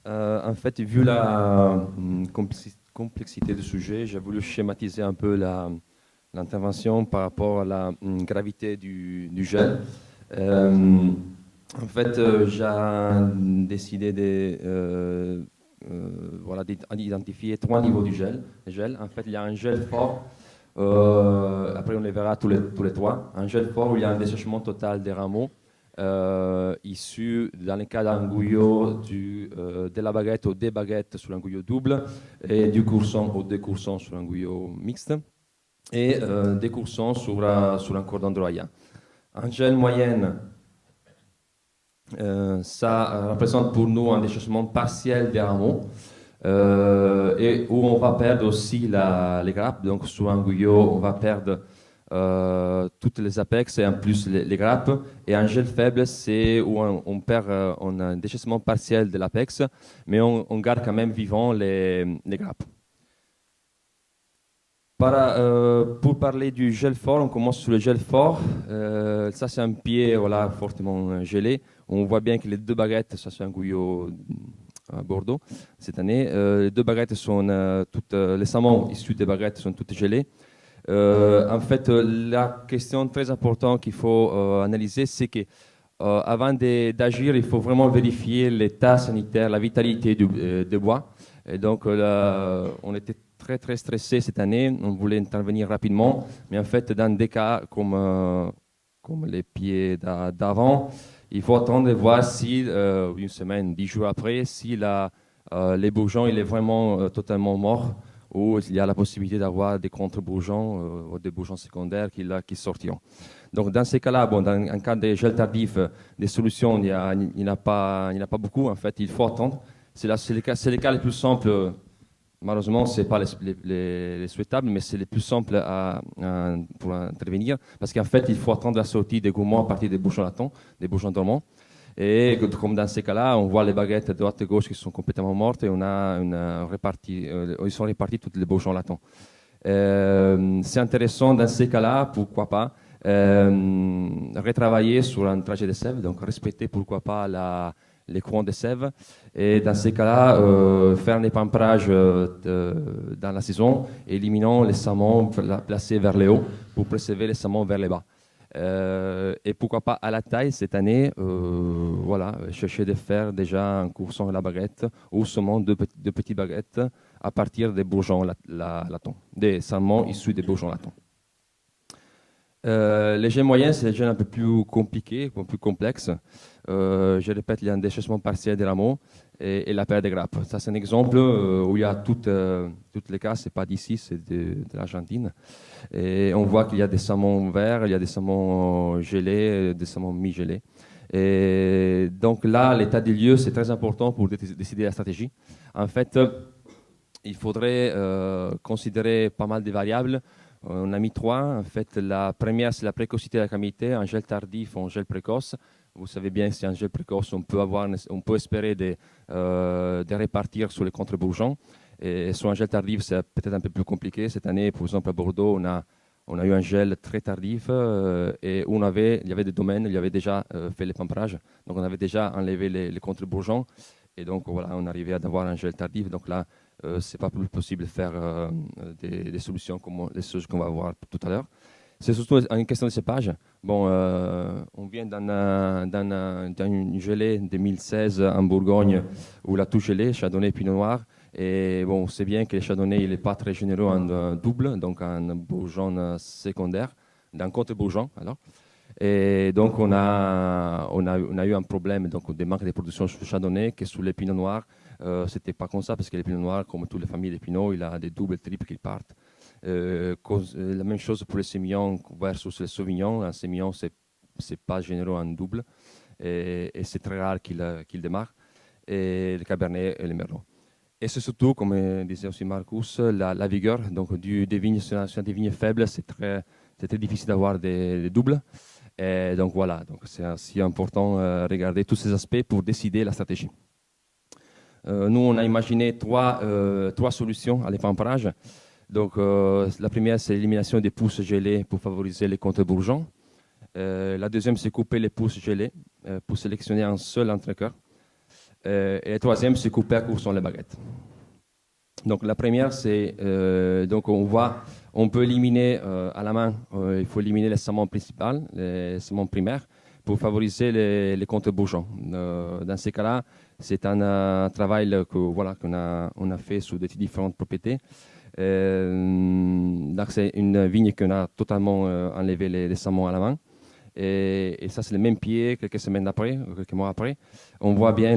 En fait, vu la complexité du sujet, j'ai voulu schématiser un peu l'intervention par rapport à la gravité du gel. Euh, En fait, j'ai décidé voilà, d'identifier trois niveaux du gel. En fait, il y a un gel fort. Après, on les verra tous les trois. Un gel fort où il y a un dessèchement total des rameaux, issu, dans le cas d'un gouillot, de la baguette ou des baguettes sur un gouillot double, et du courson ou des coursons sur un gouillot mixte, et des coursons sur un cordon broyat. Un gel moyenne, ça représente pour nous un déchaussement partiel des rameaux, et où on va perdre aussi les grappes. Donc sur un gouillot, on va perdre toutes les apex et en plus les grappes. Et un gel faible, c'est où on perd on a un déchaussement partiel de l'apex, mais on garde quand même vivant les grappes. Pour parler du gel fort, on commence sur le gel fort. Ça, c'est un pied voilà, fortement gelé. On voit bien que les deux baguettes, ça c'est un gouillot à Bordeaux cette année. Les deux baguettes sont toutes, les samons issus des baguettes sont toutes gelées. En fait, la question très importante qu'il faut analyser, c'est que avant d'agir, il faut vraiment vérifier l'état sanitaire, la vitalité du bois. Et donc, on était très, très stressé cette année. On voulait intervenir rapidement. Mais en fait, dans des cas comme les pieds d'avant, il faut attendre et voir si, une semaine, 10 jours après, si les bourgeons, il est vraiment totalement mort ou il y a la possibilité d'avoir des contre-bourgeons ou des bourgeons secondaires qui sortiront. Donc, dans ces cas-là, bon, dans un cas de gel tardif, des solutions, il n'y en a pas beaucoup. En fait, il faut attendre. C'est les cas les plus simples. Malheureusement, ce n'est pas les souhaitables, mais c'est les plus simples pour intervenir. Parce qu'en fait, il faut attendre la sortie des gourmands à partir des bouchons latents, des bouchons dormants. Et comme dans ces cas-là, on voit les baguettes de droite et gauche qui sont complètement mortes et on a ils sont répartis tous les bouchons latents. C'est intéressant dans ces cas-là, pourquoi pas, retravailler sur un trajet de sève, donc respecter pourquoi pas les courants de sève. Et dans ces cas-là, faire un épamprage dans la saison, éliminant les saumons placés vers le haut pour préserver les saumons vers le bas. Et pourquoi pas à la taille cette année, voilà, chercher de faire déjà un courson à la baguette ou seulement deux petites baguettes à partir des bourgeons latons, des saumons issus des bourgeons latons. Les gènes moyens, c'est des gènes un peu plus compliqués, un peu plus complexes. Je répète, il y a un déchaussement partiel des rameaux et la perte des grappes. Ça, c'est un exemple où il y a toutes les cas, c'est pas d'ici, c'est de l'Argentine. Et on voit qu'il y a des saumons verts, il y a des saumons gelés, des saumons mi-gelés. Et donc là, l'état des lieux, c'est très important pour décider la stratégie. En fait, il faudrait considérer pas mal de variables. On a mis trois. En fait, la première, c'est la précocité de la calamité, un gel tardif ou un gel précoce. Vous savez bien que c'est un gel précoce, on peut espérer de répartir sur les contre-bourgeons. Et sur un gel tardif, c'est peut-être un peu plus compliqué. Cette année, par exemple, à Bordeaux, on a eu un gel très tardif et où il y avait des domaines, il y avait déjà fait l'épamprage. Donc, on avait déjà enlevé les contre-bourgeons. Et donc, voilà, on arrivait à avoir un gel tardif. Donc là, c'est pas plus possible de faire des solutions comme les choses qu'on va voir tout à l'heure. C'est surtout une question de cépage. Bon, on vient d'une gelée 2016 en Bourgogne où la touche gelée, Chardonnay Pinot Noir. Et bon, on sait bien que le Chardonnay, il n'est pas très généreux en double, donc en bourgeon secondaire, d'un contre-bourgeon alors. Et donc, on a eu un problème, donc des manques de production sur le Chardonnay, que sur les Pinot Noirs, c'était pas comme ça, parce que les Pinot Noirs, comme toutes les familles de Pinot, il a des doubles, triples qui partent. La même chose pour les sémillons versus les sauvignons. Un sémillon, c'est pas généreux en double, et c'est très rare qu'il démarre. Et le Cabernet et le Merlot. Et c'est surtout, comme disait aussi Marcus, la vigueur. Donc, des vignes, sur des vignes faibles, c'est très difficile d'avoir des doubles. Et donc voilà, donc c'est aussi important de regarder tous ces aspects pour décider la stratégie. Nous, on a imaginé trois solutions à l'épamprage. Donc la première, c'est l'élimination des pousses gelées pour favoriser les contre-bourgeons. La deuxième, c'est couper les pousses gelées pour sélectionner un seul entrecœur. Et le troisième, c'est couper à court sur les baguettes. Donc la première, c'est donc on peut éliminer à la main, il faut éliminer les saumons principaux, les saumons primaires, pour favoriser les contre-bourgeons. Dans ces cas-là, c'est un travail qu'on a fait sur des différentes propriétés. Donc c'est une vigne qu'on a totalement enlevé les saumons à la main. Et ça, c'est le même pied quelques semaines après, quelques mois après. On voit bien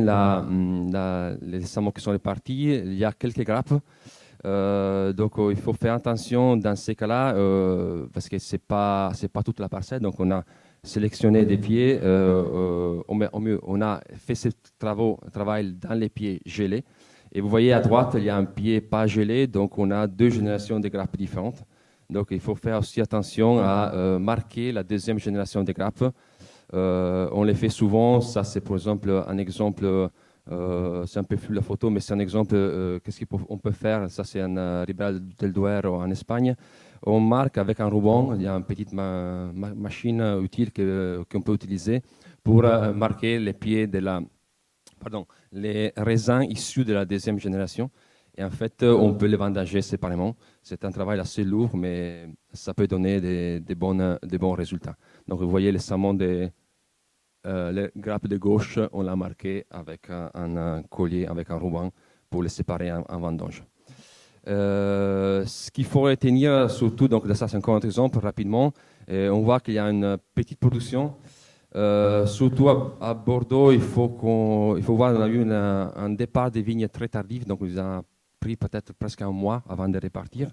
les saumons qui sont répartis. Il y a quelques grappes. Donc, il faut faire attention dans ces cas-là parce que c'est pas toute la parcelle. Donc, on a sélectionné des pieds. On a fait ce travail dans les pieds gelés. Et vous voyez à droite, il y a un pied pas gelé. Donc, on a deux générations de grappes différentes. Donc, il faut faire aussi attention à marquer la deuxième génération de grappes. On les fait souvent. Ça, c'est par exemple un exemple. C'est un peu flou la photo, mais c'est un exemple. Qu'est-ce qu'on peut faire? Ça, c'est un Ribera del Duero en Espagne. On marque avec un ruban. Il y a une petite machine utile qu'on peut utiliser pour marquer les pieds les raisins issus de la deuxième génération. Et en fait, on peut les vendanger séparément. C'est un travail assez lourd, mais ça peut donner des bons résultats. Donc, vous voyez les saumons les grappes de gauche, on l'a marqué avec un collier, avec un ruban pour les séparer en vendange. Ce qu'il faut retenir surtout, donc ça c'est encore un exemple rapidement, on voit qu'il y a une petite production. Surtout à Bordeaux, il faut voir, on a eu un départ des vignes très tardif, donc il a pris peut-être presque un mois avant de répartir.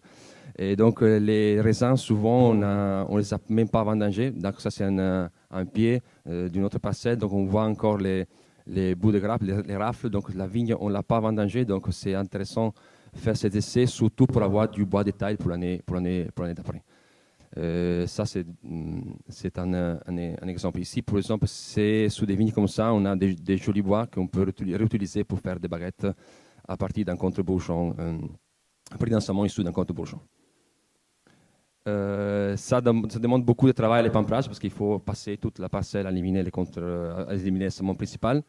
Et donc les raisins, souvent, on les a même pas vendangés. Donc ça c'est un pied d'une autre parcelle, donc on voit encore les bouts de grappe, les rafles. Donc la vigne, on l'a pas vendangée, donc c'est intéressant de faire cet essai, surtout pour avoir du bois de taille pour l'année d'après. Ça, c'est un exemple. Ici, par exemple, c'est sous des vignes comme ça, on a des jolis bois qu'on peut réutiliser pour faire des baguettes à partir d'un contre-bourgeon, à partir d'un saumon issu d'un contre-bourgeon. Ça demande beaucoup de travail, les pamprages, parce qu'il faut passer toute la parcelle à éliminer les saumons principaux,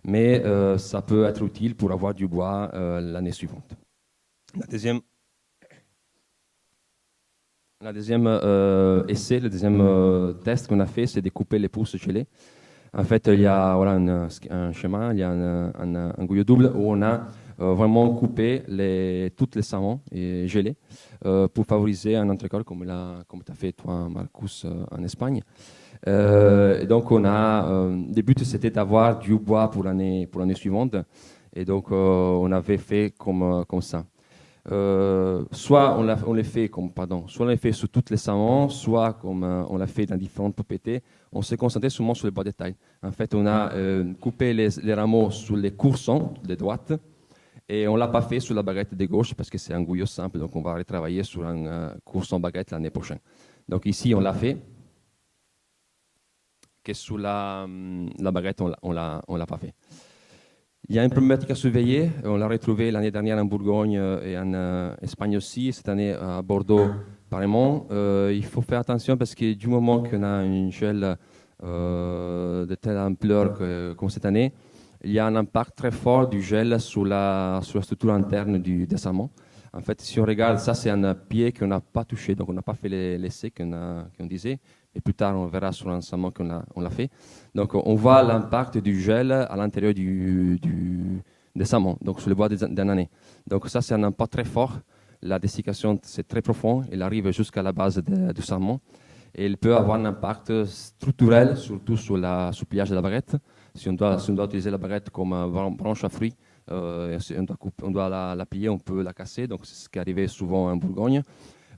mais ça peut être utile pour avoir du bois l'année suivante. La deuxième essai, le deuxième test qu'on a fait, c'est de couper les pousses gelées. En fait, il y a un schéma, il y a un goulot double où on a vraiment coupé toutes les saumons gelés pour favoriser un entrecol comme tu as fait toi, Marcus, en Espagne. Et donc, le but, c'était d'avoir du bois pour l'année suivante. Et donc, on avait fait comme ça. Soit on les fait soit on les fait sur toutes les saumons, soit comme on l'a fait dans différentes propriétés, on s'est concentré seulement sur les bois de taille. En fait, on a coupé les rameaux sur les coursons de droite et on l'a pas fait sur la baguette de gauche parce que c'est un gouillot simple, donc on va retravailler sur un courson baguette l'année prochaine. Donc ici, on l'a fait, que sur la baguette, on l'a pas fait. Il y a une problématique à surveiller. On l'a retrouvé l'année dernière en Bourgogne et en Espagne aussi. Cette année à Bordeaux, pareillement. Il faut faire attention parce que du moment qu'on a une gel de telle ampleur comme cette année, il y a un impact très fort du gel sur la structure interne des saumons. En fait, si on regarde, ça c'est un pied qu'on n'a pas touché, donc on n'a pas fait l'essai qu'on disait. Et plus tard, on verra sur un saumon qu'on l'a fait. Donc, on voit l'impact du gel à l'intérieur des saumons, donc sur le bois d'une année. Donc, ça, c'est un impact très fort. La dessiccation, c'est très profond. Elle arrive jusqu'à la base du saumon. Et elle peut avoir un impact structurel, surtout sur le pliage de la baguette. Si on doit utiliser la baguette comme branche à fruits, on doit la plier, on peut la casser. Donc, c'est ce qui arrivait souvent en Bourgogne.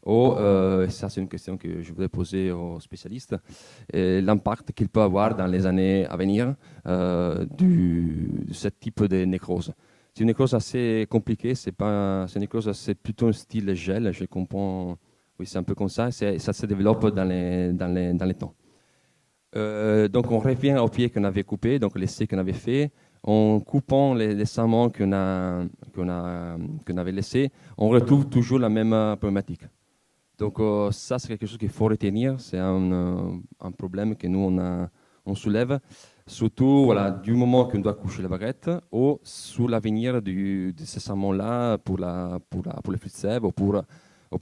Ça c'est une question que je voudrais poser aux spécialistes, l'impact qu'il peut avoir dans les années à venir de ce type de nécrose. C'est une nécrose assez compliquée, c'est une nécrose, c'est plutôt un style gel, je comprends, oui c'est un peu comme ça, ça se développe dans les temps. Donc on revient au pied qu'on avait coupé, donc l'essai qu'on avait fait, en coupant les saumons qu'on avait laissés, on retrouve toujours la même problématique. Donc ça, c'est quelque chose qu'il faut retenir. C'est un problème que nous, on soulève. Surtout voilà, du moment qu'on doit coucher la baguette ou sur l'avenir de ce salmon-là pour le flux de sève ou pour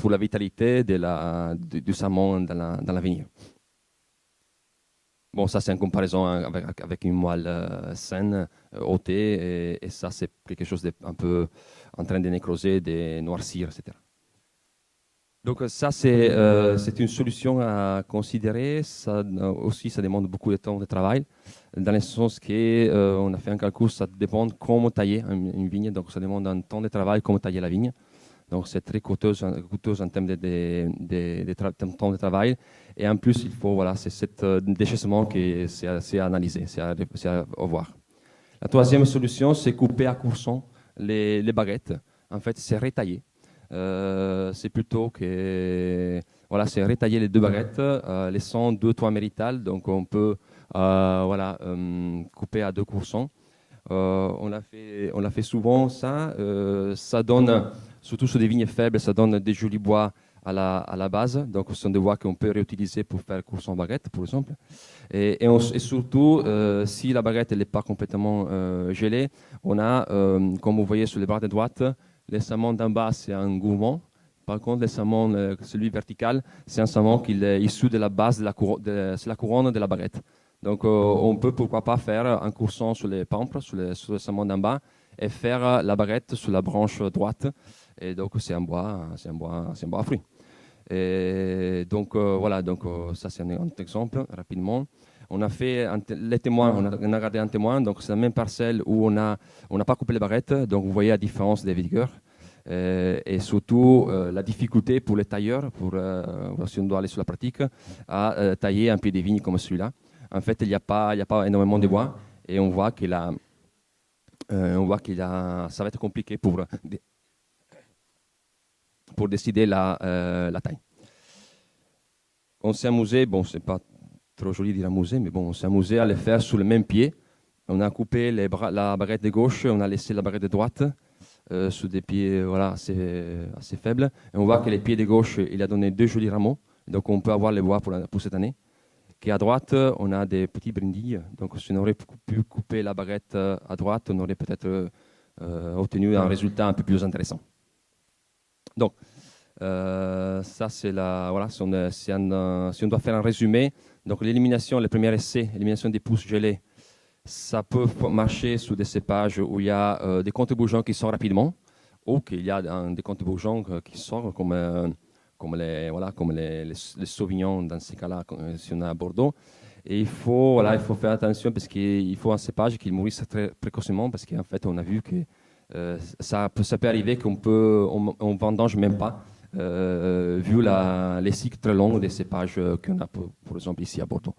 la vitalité du salmon dans l'avenir. Bon, ça c'est en comparaison avec une moelle saine, ôtée, et ça c'est quelque chose d'un peu en train de nécroser, de noircir, etc. Donc ça c'est une solution à considérer. Ça aussi ça demande beaucoup de temps de travail, dans le sens que on a fait un calcul, ça dépend comment tailler une vigne, donc ça demande un temps de travail comment tailler la vigne. Donc c'est très coûteux en termes de temps de travail. Et en plus, il faut, voilà, c'est ce déchaissement qui c'est à analyser, c'est à voir. La troisième solution, c'est couper à courson les baguettes. En fait, c'est rétailler. C'est plutôt que, voilà, c'est rétailler les deux baguettes, laissant 2-3 méritales. Donc on peut, voilà, couper à deux coursons. On l'a fait souvent, ça. Ça donne, surtout sur des vignes faibles, ça donne des jolis bois à la base. Donc, ce sont des bois qu'on peut réutiliser pour faire courson baguette, par exemple. Et surtout, si la baguette n'est pas complètement gelée, on a, comme vous voyez sur les barres de droite, les salmons d'en bas, c'est un gourmand. Par contre, les salmons, celui vertical, c'est un salmon qui est issu de la base c'est la couronne de la baguette. Donc, on peut pourquoi pas faire un courson sur les pampres, sur le salmon d'en bas, et faire la baguette sur la branche droite. Et donc, c'est un bois à fruits. Et donc, voilà, donc, ça c'est un exemple, rapidement. On a fait les témoins, on a gardé un témoin, donc c'est la même parcelle où on n'a pas coupé les barrettes, donc vous voyez la différence des vigueurs. Et surtout la difficulté pour les tailleurs, si on doit aller sur la pratique, à tailler un pied de vigne comme celui-là. En fait, il n'y a pas énormément de bois et on voit ça va être compliqué pour décider la taille. On s'est amusé, bon, c'est pas trop joli de dire amusé, mais bon, on s'est amusé à les faire sur le même pied. On a coupé la barrette de gauche, on a laissé la barrette de droite sur des pieds voilà, assez faibles. Et on voit que les pieds de gauche, il a donné 2 jolis rameaux. Donc on peut avoir les bois pour cette année. Qui à droite, on a des petits brindilles. Donc si on aurait pu couper la barrette à droite, on aurait peut-être obtenu un résultat un peu plus intéressant. Donc, ça c'est voilà, si on doit faire un résumé, donc l'élimination, le premier essai, l'élimination des pousses gelées, ça peut marcher sous des cépages où il y a des contre-bourgeons qui sortent rapidement, ou qu'il y a des contre-bourgeons qui sortent comme les sauvignons dans ces cas-là, si on est à Bordeaux. Et il faut faire attention parce qu'il faut un cépage qui mûrisse très précocement, parce qu'en fait on a vu que ça peut arriver on vendange même pas, vu les cycles très longs des cépages qu'on a, pour exemple, ici à Bordeaux.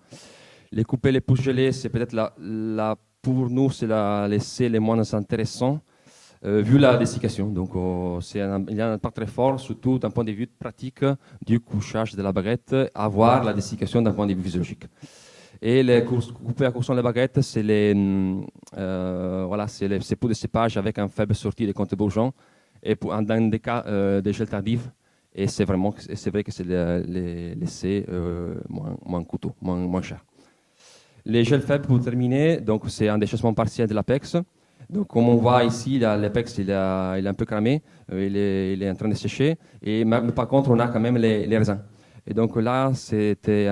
Les couper les pousses gelées, c'est peut-être pour nous, c'est l'essai le moins intéressant, vu la dessiccation. Donc, il y a un impact très fort, surtout d'un point de vue pratique du couchage de la baguette, avoir la dessiccation d'un point de vue physiologique. Et les couper à courson les baguettes, c'est c'est pour des cépages avec un faible sortie des contre-bourgeons et dans des cas des gels tardifs. Et c'est vrai que c'est l'essai moins coûteux, moins cher. Les gels faibles, pour terminer, donc c'est un déchaissement partiel de l'apex. Donc comme on voit ici, l'apex il est un peu cramé, il est en train de sécher. Mais par contre, on a quand même les raisins. Et donc là, c'était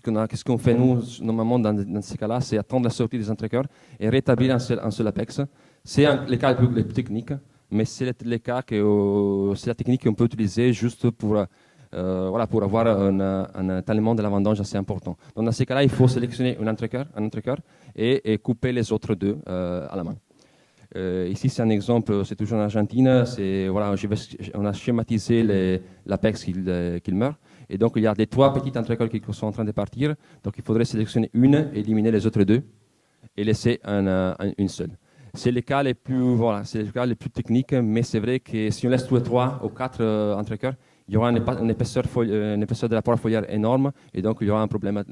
qu'est-ce qu'on fait nous, normalement, dans ces cas-là, c'est attendre la sortie des entrecœurs et rétablir un seul apex. C'est les cas les plus techniques, mais c'est les cas c'est la technique qu'on peut utiliser juste pour avoir un étalement de la vendange assez important. Donc, dans ces cas-là, il faut sélectionner un entrecœur et couper les autres deux à la main. Ici, c'est un exemple, c'est toujours en Argentine. On a schématisé l'apex qu'il meurt. Et donc, il y a des 3 petites entrecœurs qui sont en train de partir. Donc, il faudrait sélectionner une, éliminer les autres 2 et laisser une seule. C'est les cas les plus techniques, mais c'est vrai que si on laisse tous les 3 ou 4 entrecœurs, il y aura une épaisseur de la poire foliaire énorme, et donc il y aura un problème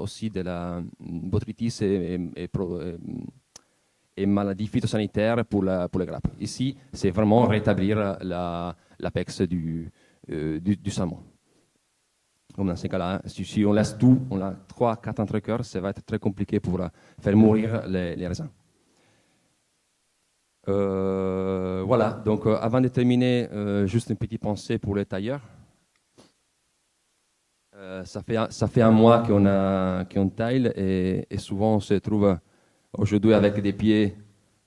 aussi de la botrytis et maladies phytosanitaires pour les grappes. Ici, c'est vraiment rétablir l'apex du salmon. Comme dans ces cas-là, si on laisse tout, on a 3-4 entrecœurs, ça va être très compliqué pour faire mourir les raisins. Voilà, donc avant de terminer, juste une petite pensée pour les tailleurs. Ça fait un mois qu'on taille et souvent on se trouve aujourd'hui avec des pieds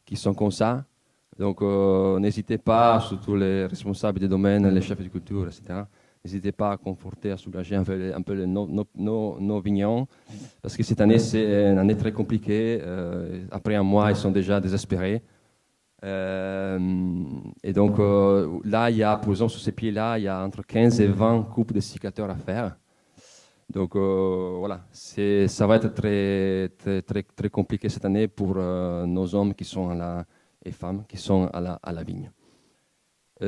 qui sont comme ça. Donc n'hésitez pas, surtout les responsables des domaines, les chefs de culture, etc. N'hésitez pas à conforter, à soulager un peu nos vignerons, parce que cette année, c'est une année très compliquée. Après un mois, ils sont déjà désespérés. Et donc là, il y a, par exemple, sur ces pieds-là, il y a entre 15 et 20 coupes de sécateurs à faire. Donc voilà, ça va être très compliqué cette année pour nos hommes qui sont et femmes qui sont à la vigne.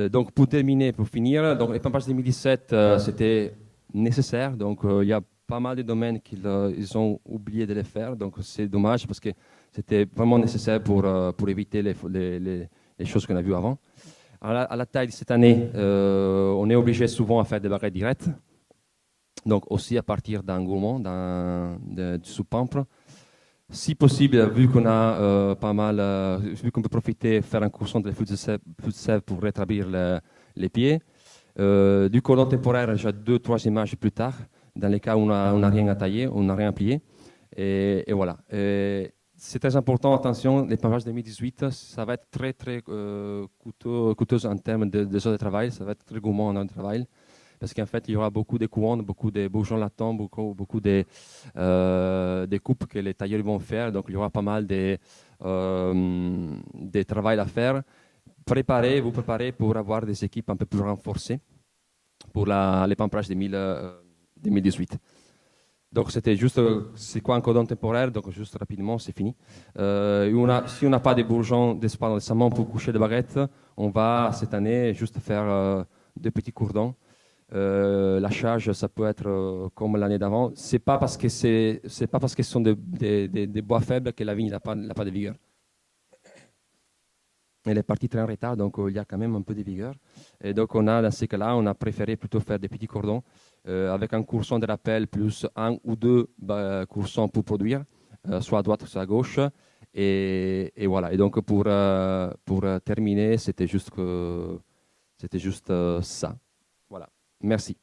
Donc pour terminer, pour finir, donc les Pampages 2017, c'était nécessaire. Donc il y a pas mal de domaines qu'ils ont oublié de les faire. Donc c'est dommage parce que c'était vraiment nécessaire pour éviter les choses qu'on a vues avant. À la taille de cette année, on est obligé souvent à faire des barrettes directes. Donc aussi à partir d'un gourmand, du sous-pampre. Si possible, vu qu'on a pas mal, vu qu'on peut profiter, faire un courson de fûts de sève pour rétablir les pieds. Du cordon temporaire, j'ai 2-3 images plus tard, dans les cas où on n'a rien à tailler, on n'a rien à plier. Et voilà. C'est très important, attention, les pavages 2018, ça va être très coûteux en termes de heures de travail, ça va être très gourmand en heures de travail. Parce qu'en fait, il y aura beaucoup de couronnes, beaucoup de bourgeons latents, beaucoup de coupes que les tailleurs vont faire. Donc, il y aura pas mal de travail à faire. Vous préparez pour avoir des équipes un peu plus renforcées pour les pamprages 2018. Donc, c'était juste, c'est quoi un cordon temporaire? Donc, juste rapidement, c'est fini. Si on n'a pas de bourgeons récemment pour coucher de baguettes, on va cette année juste faire 2 petits cordons. La charge, ça peut être comme l'année d'avant. C'est pas parce que ce sont des bois faibles que la vigne n'a pas de vigueur. Elle est partie très en retard, donc il y a quand même un peu de vigueur. Et donc dans ces cas-là, on a préféré plutôt faire des petits cordons avec un courson de rappel plus 1 ou 2 coursons pour produire, soit à droite, soit à gauche. Et voilà. Et donc pour terminer, c'était juste ça. Voilà. Merci.